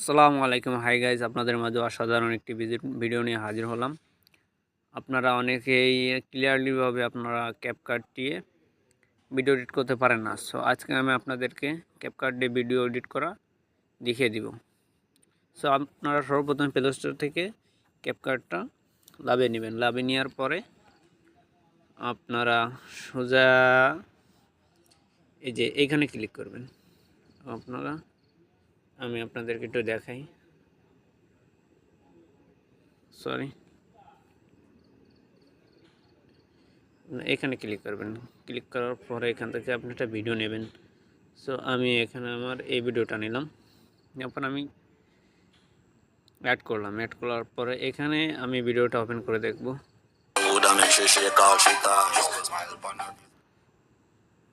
আসসালামু আলাইকুম। Hi guys, আপনাদের মাঝে অসাধারণ একটি ভিডিও নিয়ে হাজির হলাম। আপনারা অনেকেই ক্লিয়ারলিভাবে আপনারা ক্যাপকাট দিয়ে ভিডিও এডিট করতে পারেন না। সো আজকে আমি আপনাদেরকে ক্যাপকাট দিয়ে ভিডিও এডিট করা দেখিয়ে দিব। সো আপনারা সর্বপ্রথম প্লে স্টোর থেকে ক্যাপকাটটা লাভিয়ে নেবেন। লাভিয়ে নেওয়ার পরে আপনারা সোজা এই যে এইখানে ক্লিক করবেন। আমি আপনাদেরকে একটু দেখাই। সরি, এখানে ক্লিক করবেন। ক্লিক করার পরে এখান থেকে আপনি একটা ভিডিও নেবেন। সো আমি এখানে আমার এই ভিডিওটা নিলাম, তারপর আমি অ্যাড করলাম। অ্যাড করার পরে এখানে আমি ভিডিওটা ওপেন করে দেখব।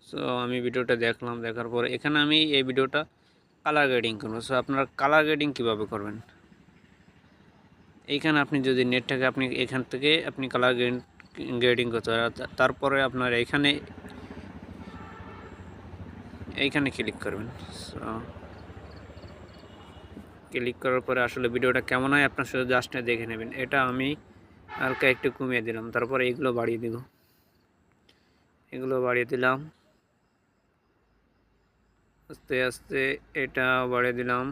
সো আমি ভিডিওটা দেখলাম, দেখার পরে এখানে আমি এই ভিডিওটা কালার গ্রেডিং করবো। সো আপনারা কালার গ্রেডিং কীভাবে করবেন, এইখানে আপনি যদি নেট থাকে আপনি এখান থেকে আপনি কালার গ্রেডিং করতে পারেন। তারপরে আপনার এইখানে ক্লিক করবেন। সো ক্লিক করার পরে আসলে ভিডিওটা কেমন হয় আপনার শুধু জাস্ট দেখে নেবেন। এটা আমি হালকা একটু কমিয়ে দিলাম, তারপরে এগুলো বাড়িয়ে দিব। এগুলো বাড়িয়ে দিলাম আস্তে আস্তে, এটা বাড়িয়ে দিলাম।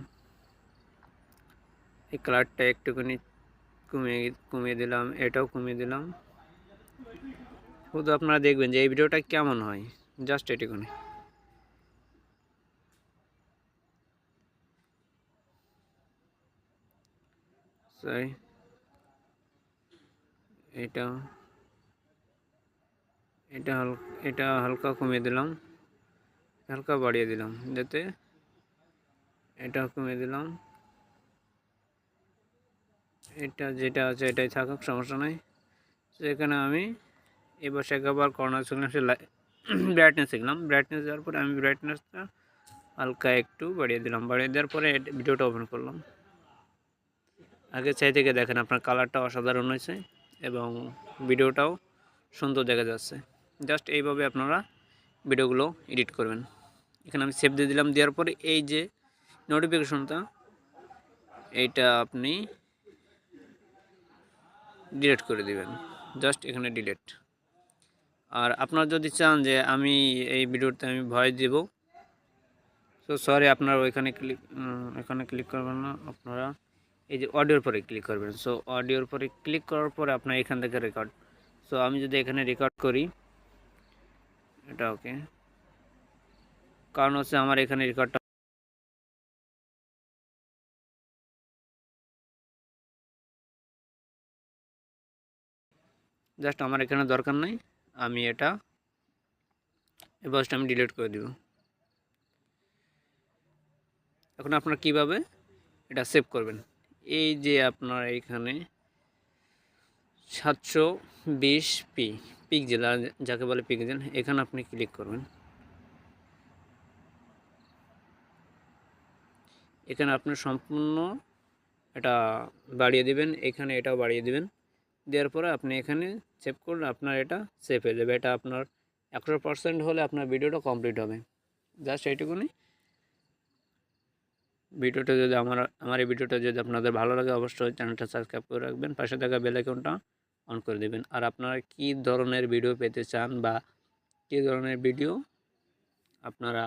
এই কালারটা একটুখানি কমিয়ে দিলাম, এটাও কমিয়ে দিলাম। শুধু আপনারা দেখবেন যে এই ভিডিওটা কেমন হয়, জাস্ট এটুকুনি। সরি, এটা এটা এটা হালকা কমিয়ে দিলাম, হালকা বাড়িয়ে দিলাম, যাতে এটা কমিয়ে দিলাম। এটা যেটা আছে এটাই থাকুক, সমস্যা নাই। তো এখানে আমি এবার একবার কর্নার শিখলাম, সে ব্রাইটনেস শিখলাম। ব্রাইটনেস দেওয়ার পরে আমি ব্রাইটনেসটা হালকা একটু বাড়িয়ে দিলাম। বাড়িয়ে দেওয়ার পরে ভিডিওটা ওপেন করলাম। আগে চাই থেকে দেখেন আপনার কালারটা অসাধারণ হয়েছে এবং ভিডিওটাও সুন্দর দেখা যাচ্ছে। জাস্ট এইভাবে আপনারা ভিডিওগুলো এডিট করবেন। এখানে আমি সেভ দিয়ে দিলাম। দেওয়ার পরে এই যে নোটিফিকেশনটা, এইটা আপনি ডিলিট করে দিবেন। জাস্ট এখানে ডিলিট। আর আপনারা যদি চান যে আমি এই ভিডিওতে আমি ভয়েস দেব, সো সরি, আপনারা এখানে ক্লিক করবেন না। আপনারা এই যে অডিওর পরে ক্লিক করবেন। সো অডিওর পরে ক্লিক করার পরে আপনার এখান থেকে রেকর্ড। সো আমি যদি এখানে রেকর্ড করি, এটা ওকে, কারণ হচ্ছে আমার এখানে রেকর্ডটা জাস্ট আমার এখানে দরকার নাই। আমি এটা এই ভয়েসটা আমি ডিলিট করে দিব। এখন আপনারা কিভাবে এটা সেভ করবেন, এই যে আপনার এইখানে 720 পিক্সেল, যাকে বলে পিক্সেল, এখানে আপনি ক্লিক করবেন। এখানে আপনি সম্পূর্ণ এটা বাড়িয়ে দিবেন, এখানে এটাও বাড়িয়ে দিবেন। দেওয়ার পরে আপনি এখানে সেভ করলে আপনার এটা সেভ হয়ে যাবে। এটা আপনার 100% হলে আপনার ভিডিওটা কমপ্লিট হবে। জাস্ট এইটুকুনি। ভিডিওটা যদি আমার এই ভিডিওটা যদি আপনাদের ভালো লাগে, অবশ্যই চ্যানেলটা সাবস্ক্রাইব করে রাখবেন, পাশে থাকা বেল আইকনটা অন করে দেবেন। আর আপনারা কী ধরনের ভিডিও পেতে চান বা কী ধরনের ভিডিও আপনারা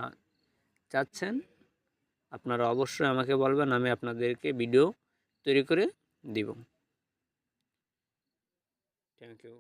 চাচ্ছেন, আপনারা অবশ্যই আমাকে বলবেন, আমি আপনাদেরকে ভিডিও তৈরি করে দিব। Thank you.